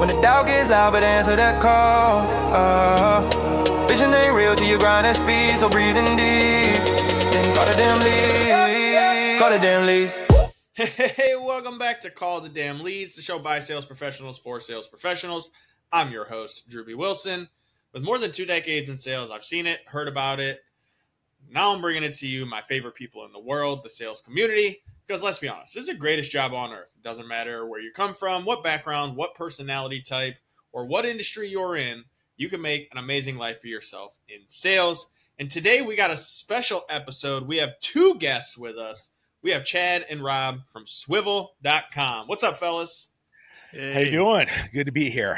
When the doubt gets loud, but answer that call. Vision ain't real till you grind at speed, so breathing deep. Then call the damn leads. Call the damn leads. Hey, welcome back to Call the Damn Leads, the show by sales professionals for sales professionals. I'm your host, Drew B. Wilson. With more than 2 decades in sales, I've seen it, heard about it. Now I'm bringing it to you, my favorite people in the world, the sales community. Because let's be honest, this is the greatest job on earth. It doesn't matter where you come from, what background, what personality type, or what industry you're in. You can make an amazing life for yourself in sales. And today we got a special episode. We have 2 guests with us. We have Chad and Rob from Swyvvl.com. What's up, fellas? Hey. How you doing? Good to be here.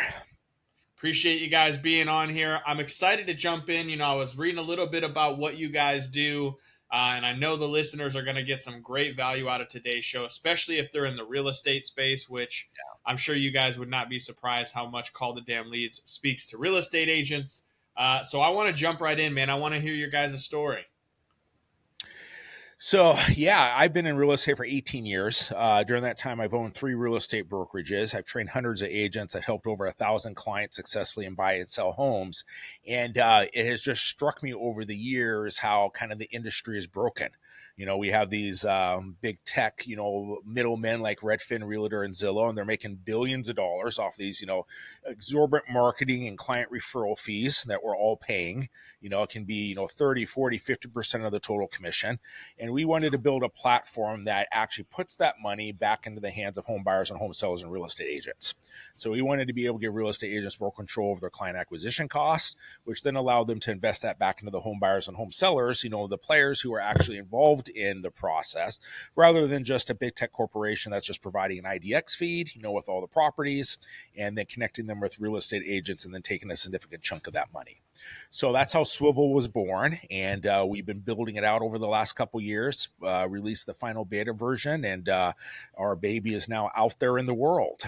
Appreciate you guys being on here. I'm excited to jump in. You know, I was reading a little bit about what you guys do, and I know the listeners are going to get some great value out of today's show, especially if they're in the real estate space, which I'm sure you guys would not be surprised how much Call the Damn Leads speaks to real estate agents. So I want to jump right in, man. I want to hear your guys' story. So, yeah, I've been in real estate for 18 years. During that time, I've owned 3 real estate brokerages. I've trained hundreds of agents. I've helped over 1,000 clients successfully in buy and sell homes. And it has just struck me over the years how kind of the industry is broken. You know, we have these big tech, middlemen like Redfin, Realtor, and Zillow, and they're making billions of dollars off these, exorbitant marketing and client referral fees that we're all paying. It can be, 30, 40, 50% of the total commission. And we wanted to build a platform that actually puts that money back into the hands of home buyers and home sellers and real estate agents. So we wanted to be able to give real estate agents more control over their client acquisition costs, which then allowed them to invest that back into the home buyers and home sellers, the players who are actually involved in the process, rather than just a big tech corporation that's just providing an IDX feed, with all the properties, and then connecting them with real estate agents and then taking a significant chunk of that money. So that's how Swyvvl was born, and we've been building it out over the last couple years, released the final beta version, and our baby is now out there in the world.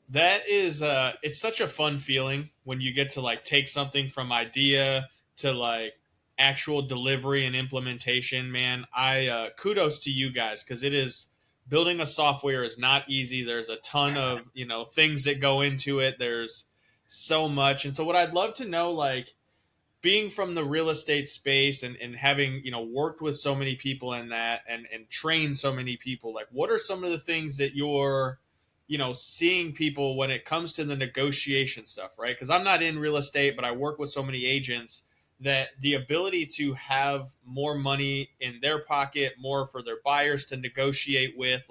That is, it's such a fun feeling when you get to take something from idea to actual delivery and implementation, man. I kudos to you guys, because it is, building a software is not easy. There's a ton of things that go into it. There's so much. And so what I'd love to know, being from the real estate space and having worked with so many people in that and trained so many people, what are some of the things that you're seeing people when it comes to the negotiation stuff, right? Because I'm not in real estate, but I work with so many agents that the ability to have more money in their pocket, more for their buyers to negotiate with,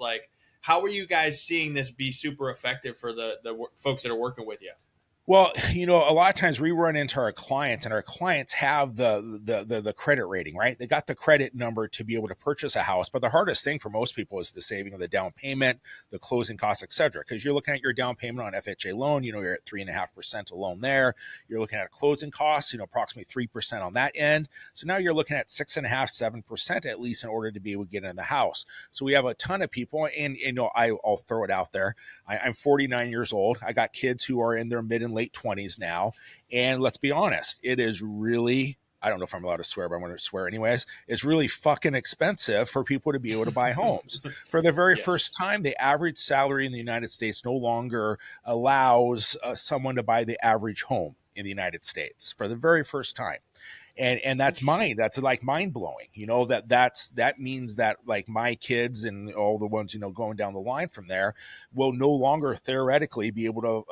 how are you guys seeing this be super effective for the folks that are working with you? Well, a lot of times we run into our clients, and our clients have the credit rating, right? They got the credit number to be able to purchase a house. But the hardest thing for most people is the saving of the down payment, the closing costs, et cetera. Because you're looking at your down payment on FHA loan, you're at 3.5% a loan there. You're looking at closing costs, approximately 3% on that end. So now you're looking at 6.5%, 7% at least in order to be able to get in the house. So we have a ton of people, and I'll throw it out there. I'm 49 years old. I got kids who are in their mid and late 20s now. And let's be honest, it is really, I don't know if I'm allowed to swear, but I'm going to swear anyways. It's really fucking expensive for people to be able to buy homes. For the very first time, the average salary in the United States no longer allows someone to buy the average home in the United States for the very first time. And that's that's mind blowing, that means that my kids and all the ones, going down the line from there will no longer theoretically be able to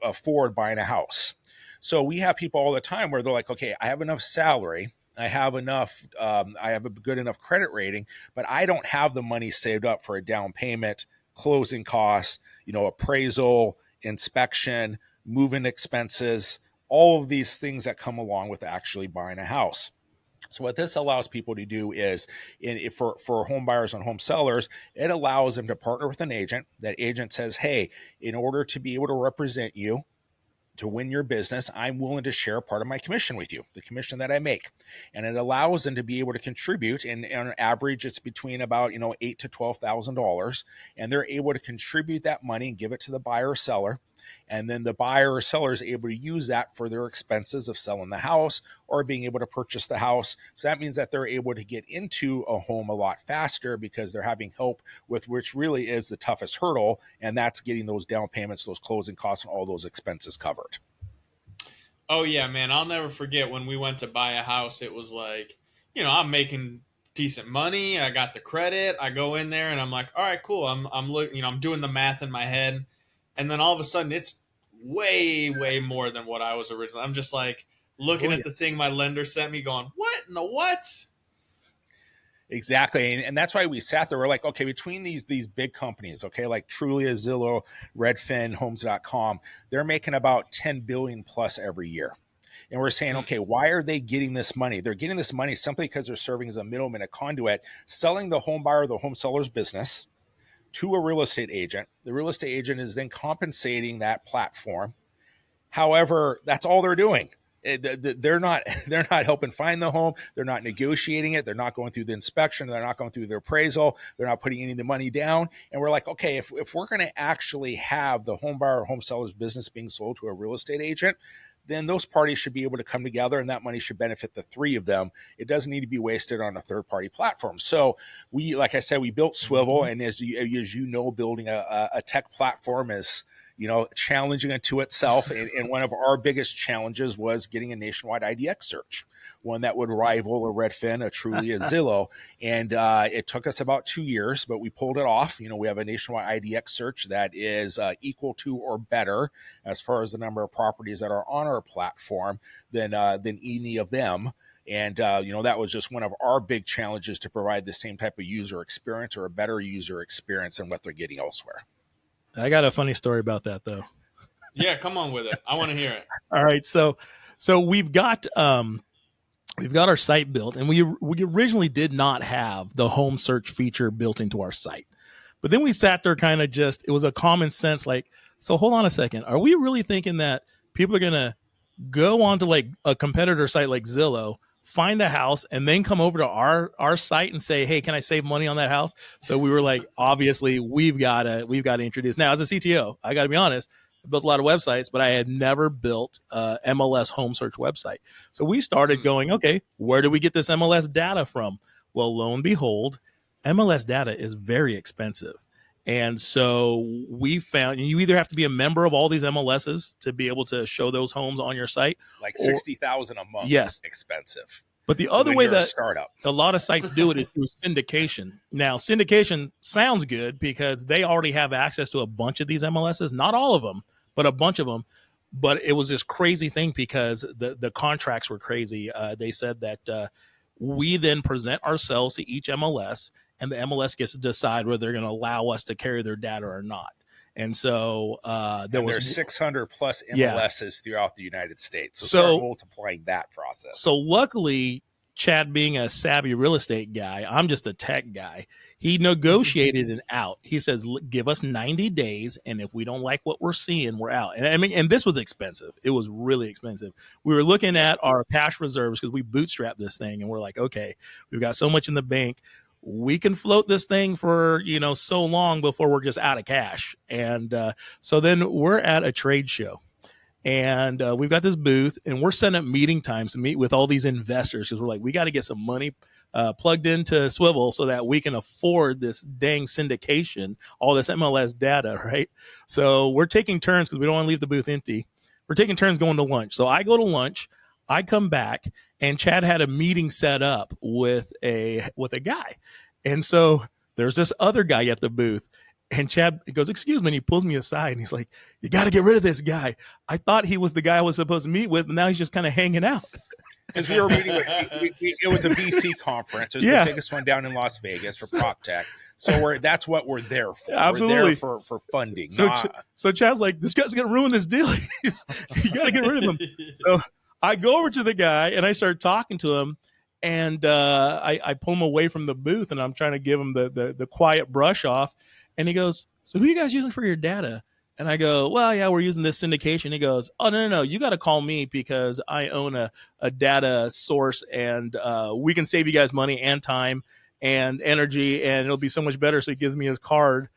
afford buying a house. So we have people all the time where they're like, okay, I have enough salary, I have enough, I have a good enough credit rating, but I don't have the money saved up for a down payment, closing costs, appraisal, inspection, move-in expenses, all of these things that come along with actually buying a house. So what this allows people to do is, for home buyers and home sellers, it allows them to partner with an agent. That agent says, hey, in order to be able to represent you, to win your business, I'm willing to share part of my commission with you, the commission that I make. And it allows them to be able to contribute. And on average, it's between about, $8,000 to $12,000. And they're able to contribute that money and give it to the buyer or seller. And then the buyer or seller is able to use that for their expenses of selling the house or being able to purchase the house. So that means that they're able to get into a home a lot faster because they're having help with which really is the toughest hurdle, and that's getting those down payments, those closing costs, and all those expenses covered. Oh yeah, man. I'll never forget when we went to buy a house. It was like, I'm making decent money. I got the credit. I go in there and I'm like, all right, cool. I'm looking, I'm doing the math in my head. And then all of a sudden it's way, way more than what I was originally. I'm just like looking at the thing my lender sent me going, what in the what? Exactly. And that's why we sat there. We're like, okay, between these big companies, okay, like Trulia, Zillow, Redfin, Homes.com, they're making about 10 billion plus every year. And we're saying, okay, why are they getting this money? They're getting this money simply because they're serving as a middleman, a conduit, selling the home buyer, the home seller's business to a real estate agent. The real estate agent is then compensating that platform. However, that's all they're doing. They're not helping find the home. They're not negotiating it. They're not going through the inspection. They're not going through their appraisal. They're not putting any of the money down. And we're like, okay, if we're going to actually have the home buyer or home seller's business being sold to a real estate agent, then those parties should be able to come together and that money should benefit the three of them. It doesn't need to be wasted on a third-party platform. So we, like I said, we built Swÿvvl, and as you know, building a tech platform is challenging unto itself. And one of our biggest challenges was getting a nationwide IDX search, one that would rival a Redfin, a Trulia, a Zillow. And it took us about 2 years, but we pulled it off. We have a nationwide IDX search that is equal to or better as far as the number of properties that are on our platform than any of them. And, that was just one of our big challenges to provide the same type of user experience or a better user experience than what they're getting elsewhere. I got a funny story about that, though. Yeah, come on with it. I want to hear it. All right, so we've got our site built, and we originally did not have the home search feature built into our site, but then we sat there, kind of it was a common sense, like, so hold on a second, are we really thinking that people are gonna go onto like a competitor site like Zillow, find a house, and then come over to our site and say, hey, can I save money on that house? So we were like, obviously we've got to introduce. Now, as a CTO, I got to be honest, I built a lot of websites, but I had never built a MLS home search website. So we started going, okay, where do we get this MLS data from? Well, lo and behold, MLS data is very expensive. And so we found you either have to be a member of all these MLSs to be able to show those homes on your site. Like $60,000 a month. Yes. Expensive. But the other way that startup, a lot of sites do it is through syndication. Now, syndication sounds good because they already have access to a bunch of these MLSs, not all of them, but a bunch of them. But it was this crazy thing because the contracts were crazy. They said that we then present ourselves to each MLS, and the MLS gets to decide whether they're going to allow us to carry their data or not. And so there's 600 plus MLSs throughout the United States. So start multiplying that process. So luckily, Chad being a savvy real estate guy, I'm just a tech guy. He negotiated an out. He says, give us 90 days. And if we don't like what we're seeing, we're out. And I mean, and this was expensive. It was really expensive. We were looking at our cash reserves because we bootstrapped this thing. And we're like, okay, we've got so much in the bank. We can float this thing for, so long before we're just out of cash. And so then we're at a trade show, and we've got this booth, and we're setting up meeting times to meet with all these investors because we're like, we got to get some money plugged into Swÿvvl so that we can afford this dang syndication, all this MLS data, right? So we're taking turns because we don't want to leave the booth empty. We're taking turns going to lunch. So I go to lunch, I come back, and Chad had a meeting set up with a guy. And so there's this other guy at the booth, and Chad goes, excuse me, and he pulls me aside, and he's like, you got to get rid of this guy. I thought he was the guy I was supposed to meet with, and now he's just kind of hanging out. Because we were meeting with, it was a VC conference. It was the biggest one down in Las Vegas for PropTech. So that's what we're there for. Absolutely. We're there for funding. So Chad's like, this guy's going to ruin this deal. You got to get rid of him. So I go over to the guy and I start talking to him, and I pull him away from the booth, and I'm trying to give him the quiet brush off. And he goes, so who are you guys using for your data? And I go, well, yeah, we're using this syndication. He goes, oh, no, you got to call me because I own a data source, and we can save you guys money and time and energy, and it'll be so much better. So he gives me his card.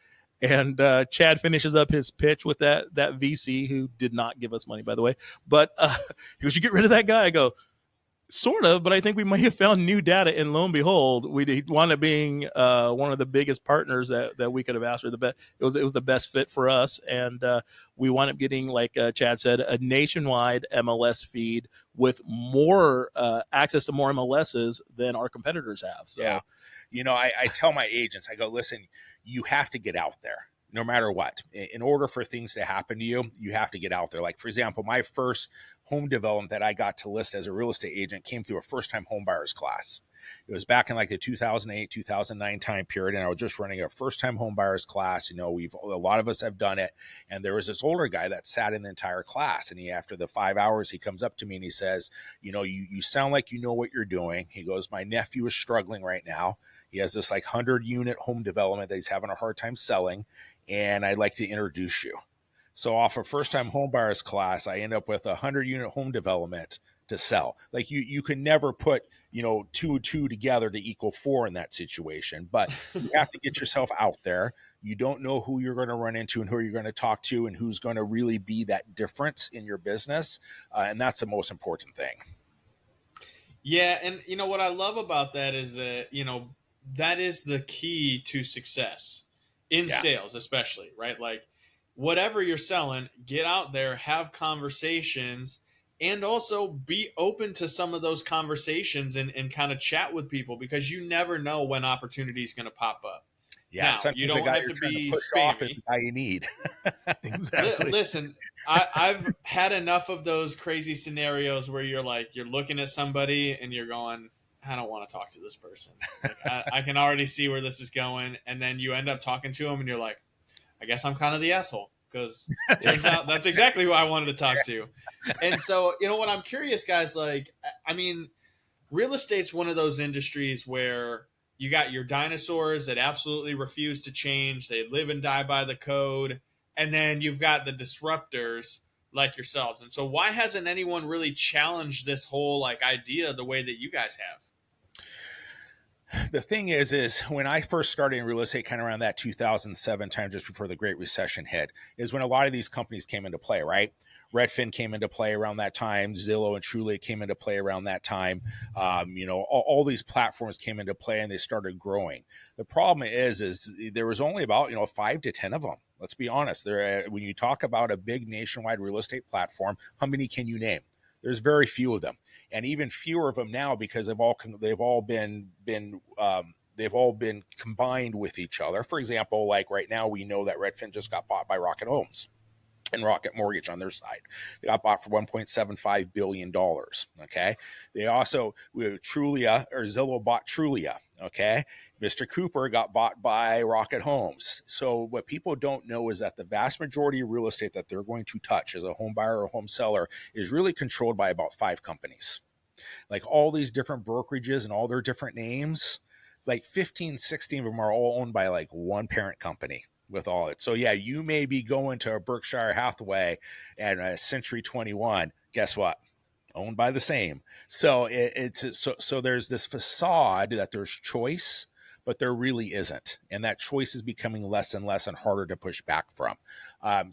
And Chad finishes up his pitch with that VC, who did not give us money, by the way. But he goes, you get rid of that guy? I go, Sort of, but I think we might have found new data, and lo and behold, we wound up being one of the biggest partners that we could have asked for. The best, it was the best fit for us, and we wound up getting, like Chad said, a nationwide MLS feed with more access to more MLSs than our competitors have. So, Yeah. I tell my agents, I go, listen, you have to get out there. No matter what, in order for things to happen to you, you have to get out there. Like, for example, my first home development that I got to list as a real estate agent came through a first-time home buyers class. It was back in like the 2008, 2009 time period, and I was just running a first-time home buyers class. A lot of us have done it, and there was this older guy that sat in the entire class, and after the 5 hours, he comes up to me and he says, you sound like you know what you're doing. He goes, my nephew is struggling right now. He has this like 100-unit home development that he's having a hard time selling, and I'd like to introduce you. So off a first-time home buyers class, I end up with a 100-unit home development to sell. Like you can never put, two and two together to equal four in that situation, but you have to get yourself out there. You don't know who you're going to run into and who you're going to talk to and who's going to really be that difference in your business. And that's the most important thing. Yeah, and what I love about that is that that is the key to success in sales, especially, right? Like, whatever you're selling, get out there, have conversations, and also be open to some of those conversations and kind of chat with people, because you never know when opportunity is going to pop up. Yeah, now, you don't have to be spammy. Is the guy you need. exactly. Listen, I've had enough of those crazy scenarios where you're looking at somebody and you're going, I don't want to talk to this person. Like, I can already see where this is going. And then you end up talking to them and you're like, I guess I'm kind of the asshole, because turns out that's exactly who I wanted to talk to. And so, what I'm curious, guys, real estate's one of those industries where you got your dinosaurs that absolutely refuse to change. They live and die by the code. And then you've got the disruptors like yourselves. And so why hasn't anyone really challenged this whole idea the way that you guys have? The thing is when I first started in real estate, kind of around that 2007 time, just before the Great Recession hit, is when a lot of these companies came into play, right? Redfin came into play around that time. Zillow and Truly came into play around that time. All these platforms came into play and they started growing. The problem is there was only about 5 to 10 of them. Let's be honest. When you talk about a big nationwide real estate platform, how many can you name? There's very few of them, and even fewer of them now because they've all been combined with each other. For example, like right now, we know that Redfin just got bought by Rocket Homes and Rocket Mortgage on their side. They got bought for $1.75 billion. Okay. They also, Zillow bought Trulia. Okay. Mr. Cooper got bought by Rocket Homes. So what people don't know is that the vast majority of real estate that they're going to touch as a home buyer or home seller is really controlled by about 5 companies. Like all these different brokerages and all their different names, like 15, 16 of them are all owned by like one parent company with all it. So yeah, you may be going to a Berkshire Hathaway and a Century 21. Guess what? Owned by the same. So so there's this facade that there's choice, but there really isn't. And that choice is becoming less and less and harder to push back from. And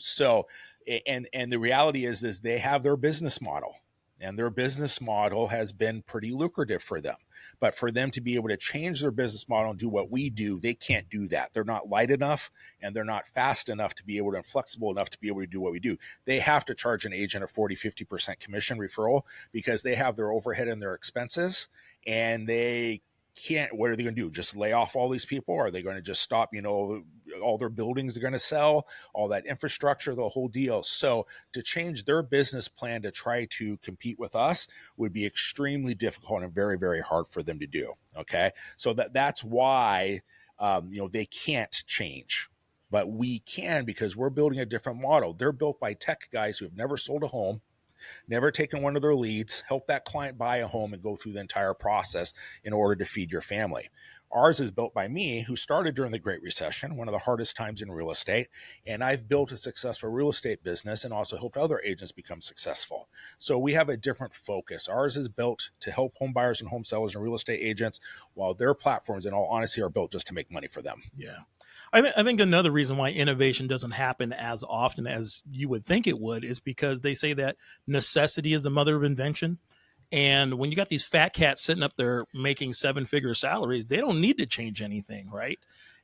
the reality is they have their business model. And their business model has been pretty lucrative for them. But for them to be able to change their business model and do what we do, they can't do that. They're not light enough and they're not fast enough to be able to, and flexible enough to be able to do what we do. They have to charge an agent a 40, 50% commission referral because they have their overhead and their expenses, and they can't. What are they going to do? Just lay off all these people? Are they going to just stop, all their buildings they're going to sell, all that infrastructure, the whole deal? So to change their business plan to try to compete with us would be extremely difficult and very, very hard for them to do. Okay. So that's why, they can't change, but we can, because we're building a different model. They're built by tech guys who have never sold a home, never taken one of their leads, help that client buy a home and go through the entire process in order to feed your family. Ours is built by me, who started during the Great Recession, one of the hardest times in real estate. And I've built a successful real estate business and also helped other agents become successful. So we have a different focus. Ours is built to help home buyers and home sellers and real estate agents, while their platforms, in all honesty, are built just to make money for them. Yeah. I think another reason why innovation doesn't happen as often as you would think it would is because they say that necessity is the mother of invention. And when you got these fat cats sitting up there making 7-figure salaries, they don't need to change anything, right?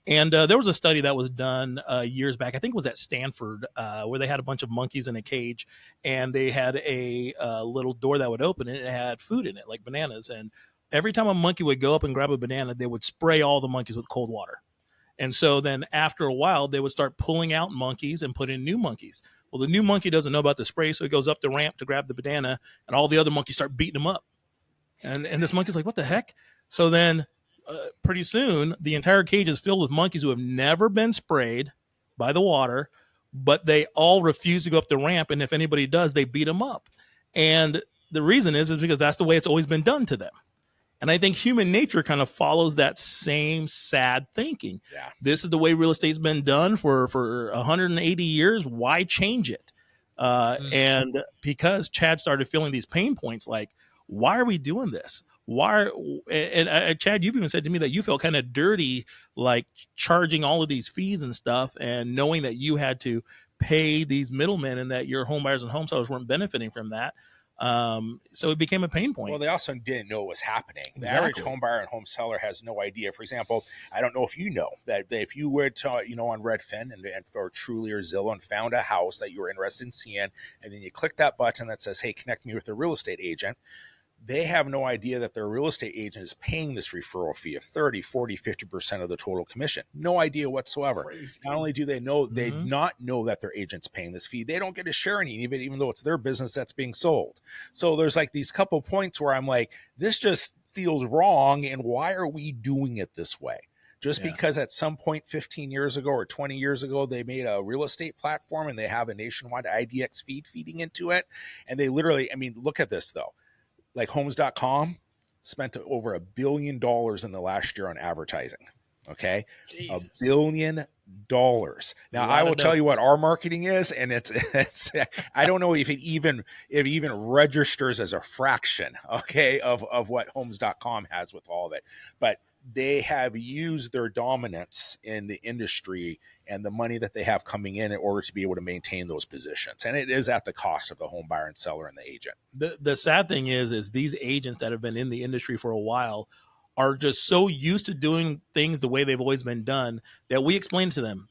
And there was a study that was done years back. I think it was at Stanford, where they had a bunch of monkeys in a cage, and they had a little door that would open, and it had food in it, like bananas. And every time a monkey would go up and grab a banana, they would spray all the monkeys with cold water. And so then after a while, they would start pulling out monkeys and put in new monkeys. Well, the new monkey doesn't know about the spray, so he goes up the ramp to grab the banana, and all the other monkeys start beating him up. And this monkey's like, what the heck? So then pretty soon, the entire cage is filled with monkeys who have never been sprayed by the water, but they all refuse to go up the ramp. And if anybody does, they beat them up. And the reason is because that's the way it's always been done to them. And I think human nature kind of follows that same sad thinking. Yeah. This is the way real estate's been done for 180 years. Why change it? And because Chad started feeling these pain points, like, why are we doing this? Chad, you've even said to me that you felt kind of dirty, like charging all of these fees and stuff, and knowing that you had to pay these middlemen and that your home buyers and home sellers weren't benefiting from that. So it became a pain point. Well, they also didn't know what was happening. The Exactly. average home buyer and home seller has no idea. For example, I don't know if you know that if you were to, on Redfin and or Truly or Zillow and found a house that you were interested in seeing, and then you click that button that says, hey, connect me with a real estate agent, they have no idea that their real estate agent is paying this referral fee of 30, 40, 50% of the total commission. No idea whatsoever. Crazy. Not only do they know, they not know that their agent's paying this fee, they don't get to share any of it, even though it's their business that's being sold. So there's like these couple points where I'm like, this just feels wrong. And why are we doing it this way? Just because at some point 15 years ago or 20 years ago, they made a real estate platform and they have a nationwide IDX feed feeding into it. And they literally, look at this though. Like Homes.com spent over $1 billion in the last year on advertising. Okay. Jesus. $1 billion. Now I will tell you what our marketing is. And it's I don't know if it even registers as a fraction, okay, of what Homes.com has with all of it, but they have used their dominance in the industry and the money that they have coming in order to be able to maintain those positions. And it is at the cost of the home buyer and seller and the agent. The sad thing is these agents that have been in the industry for a while are just so used to doing things the way they've always been done that we explain to them,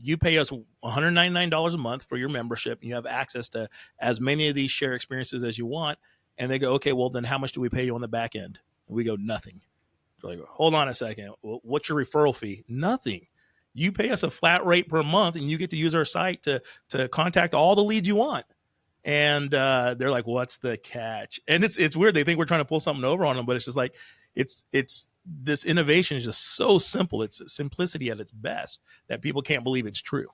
you pay us $199 a month for your membership and you have access to as many of these share experiences as you want. And they go, okay, well then how much do we pay you on the back end? And we go, nothing. Like, hold on a second. What's your referral fee? Nothing. You pay us a flat rate per month and you get to use our site to contact all the leads you want. And they're like, what's the catch? And it's weird. They think we're trying to pull something over on them, but it's just like, it's this innovation is just so simple. It's simplicity at its best that people can't believe it's true.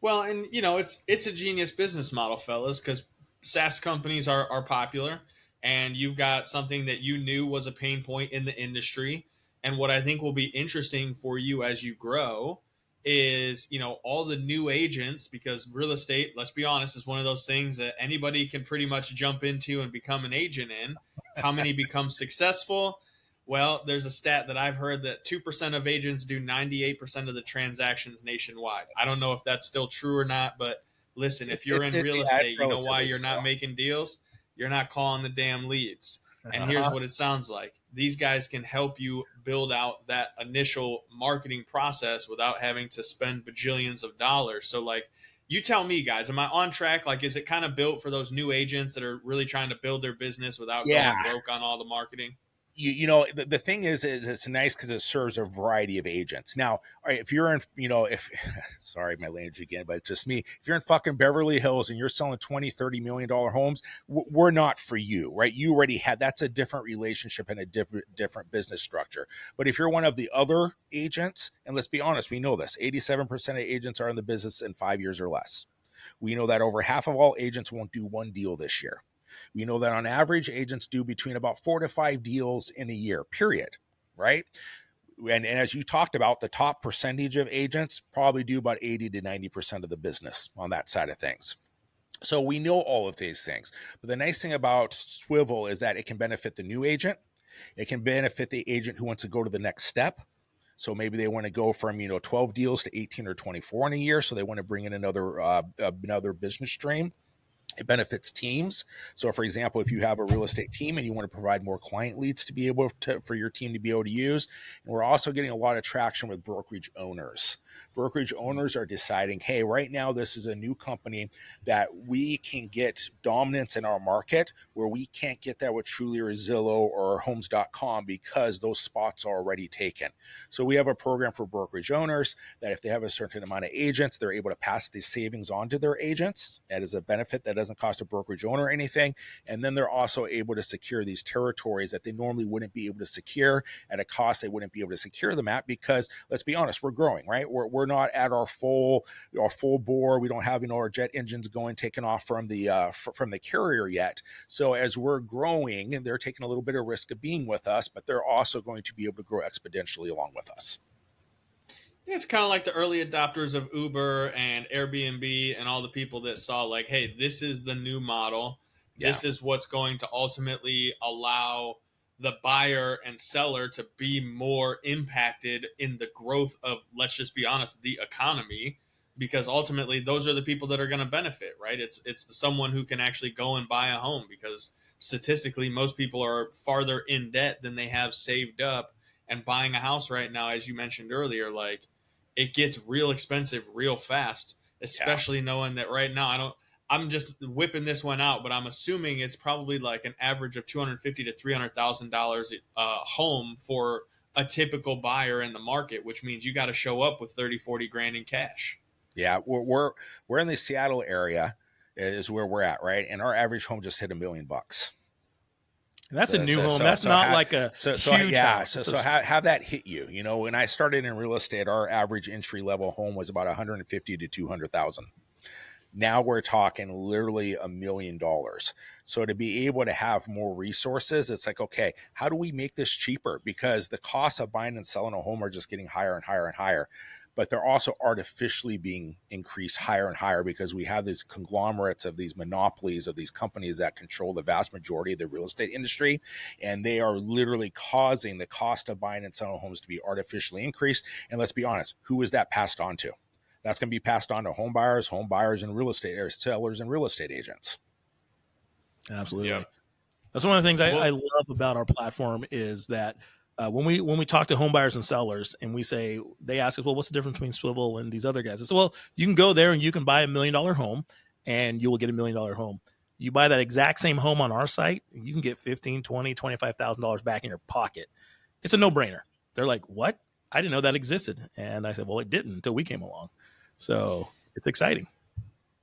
Well, and it's a genius business model, fellas, because SaaS companies are popular. And you've got something that you knew was a pain point in the industry. And what I think will be interesting for you as you grow is, all the new agents, because real estate, let's be honest, is one of those things that anybody can pretty much jump into and become an agent in. How many become successful? Well, there's a stat that I've heard that 2% of agents do 98% of the transactions nationwide. I don't know if that's still true or not, but listen, if you're in real estate, you know why you're not making deals? You're not calling the damn leads. And here's what it sounds like. These guys can help you build out that initial marketing process without having to spend bajillions of dollars. So like, you tell me, guys, am I on track? Like, is it kind of built for those new agents that are really trying to build their business without going broke on all the marketing? The thing is it's nice because it serves a variety of agents. Now, all right, if you're in, sorry, my language again, but it's just me. If you're in fucking Beverly Hills and you're selling $20-30 million homes, we're not for you, right? You already had, that's a different relationship and a different business structure. But if you're one of the other agents, and let's be honest, we know this, 87% of agents are in the business in 5 years or less. We know that over half of all agents won't do one deal this year. We know that on average, agents do between about 4 to 5 deals in a year, period, right? And as you talked about, the top percentage of agents probably do about 80 to 90% of the business on that side of things. So we know all of these things. But the nice thing about Swÿvvl is that it can benefit the new agent. It can benefit the agent who wants to go to the next step. So maybe they want to go from 12 deals to 18 or 24 in a year. So they want to bring in another business stream. It benefits teams. So for example, if you have a real estate team and you want to provide more client leads to be able to, for your team to be able to use, and we're also getting a lot of traction with brokerage owners. Brokerage owners are deciding, hey, right now this is a new company that we can get dominance in our market where we can't get that with Truly or Zillow or homes.com because those spots are already taken. So we have a program for brokerage owners that if they have a certain amount of agents, they're able to pass these savings on to their agents. That is a benefit that doesn't cost a brokerage owner anything. And then they're also able to secure these territories that they normally wouldn't be able to secure at a cost they wouldn't be able to secure them at, because let's be honest, we're growing, right? We're not at our full bore. We don't have, our jet engines going, taking off from the carrier yet. So as we're growing, they're taking a little bit of risk of being with us, but they're also going to be able to grow exponentially along with us. It's kind of like the early adopters of Uber and Airbnb and all the people that saw like, hey, this is the new model. This is what's going to ultimately allow the buyer and seller to be more impacted in the growth of, let's just be honest, the economy, because ultimately those are the people that are going to benefit, right? It's someone who can actually go and buy a home, because statistically most people are farther in debt than they have saved up. And buying a house right now, as you mentioned earlier, like it gets real expensive real fast, especially knowing that right now I'm just whipping this one out, but I'm assuming it's probably like an average of $250,000 to $300,000 home for a typical buyer in the market, which means you got to show up with 30, 40 grand in cash. Yeah, we're in the Seattle area is where we're at, right? And our average home just hit $1 million. And that's a new home. That's not like a huge house. So how that hit you? When I started in real estate, our average entry level home was about $150,000 to $200,000. Now we're talking literally $1 million. So to be able to have more resources, it's like, okay, how do we make this cheaper? Because the costs of buying and selling a home are just getting higher and higher and higher. But they're also artificially being increased higher and higher because we have these conglomerates of these monopolies of these companies that control the vast majority of the real estate industry. And they are literally causing the cost of buying and selling homes to be artificially increased. And let's be honest, who is that passed on to? That's going to be passed on to home buyers and real estate or sellers and real estate agents. Absolutely. Yeah. That's one of the things I love about our platform is that when we talk to home buyers and sellers and they ask us, well, what's the difference between Swÿvvl and these other guys? I said, well, you can go there and you can buy $1 million home and you will get $1 million home. You buy that exact same home on our site, you can get $15,000, $20,000, $25,000 back in your pocket. It's a no-brainer. They're like, what? I didn't know that existed. And I said, well, it didn't until we came along. So it's exciting.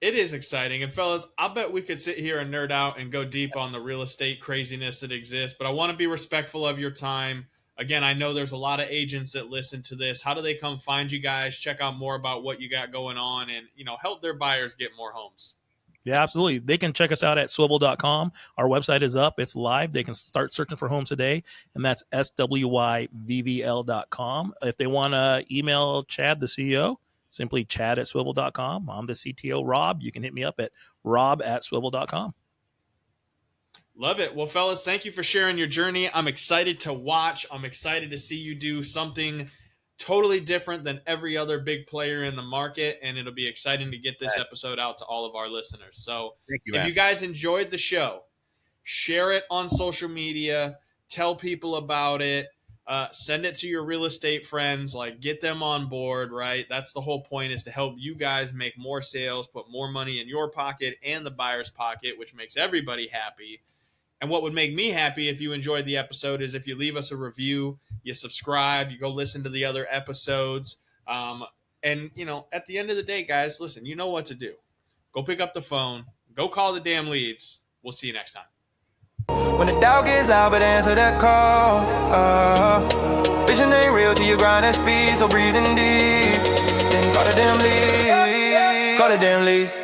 It is exciting. And fellas, I bet we could sit here and nerd out and go deep on the real estate craziness that exists, but I want to be respectful of your time. Again, I know there's a lot of agents that listen to this. How do they come find you guys, check out more about what you got going on, and help their buyers get more homes? Yeah, absolutely. They can check us out at Swyvvl.com. Our website is up. It's live. They can start searching for homes today, and that's Swyvvl.com. If they want to email Chad, the CEO, simply chad@Swyvvl.com. I'm the CTO, Rob. You can hit me up at rob@Swyvvl.com. Love it. Well, fellas, thank you for sharing your journey. I'm excited to watch. I'm excited to see you do something totally different than every other big player in the market, and it'll be exciting to get this episode out to all of our listeners. So if you guys enjoyed the show, share it on social media, tell people about it, send it to your real estate friends, like get them on board, right? That's the whole point, is to help you guys make more sales, put more money in your pocket and the buyer's pocket, which makes everybody happy. And what would make me happy if you enjoyed the episode is if you leave us a review, you subscribe, you go listen to the other episodes. And, at the end of the day, guys, listen, you know what to do. Go pick up the phone. Go call the damn leads. We'll see you next time. When the doubt gets loud, but answer that call. Vision ain't real till you grind that speed, so breathing deep. Then call the damn leads. Call the damn leads.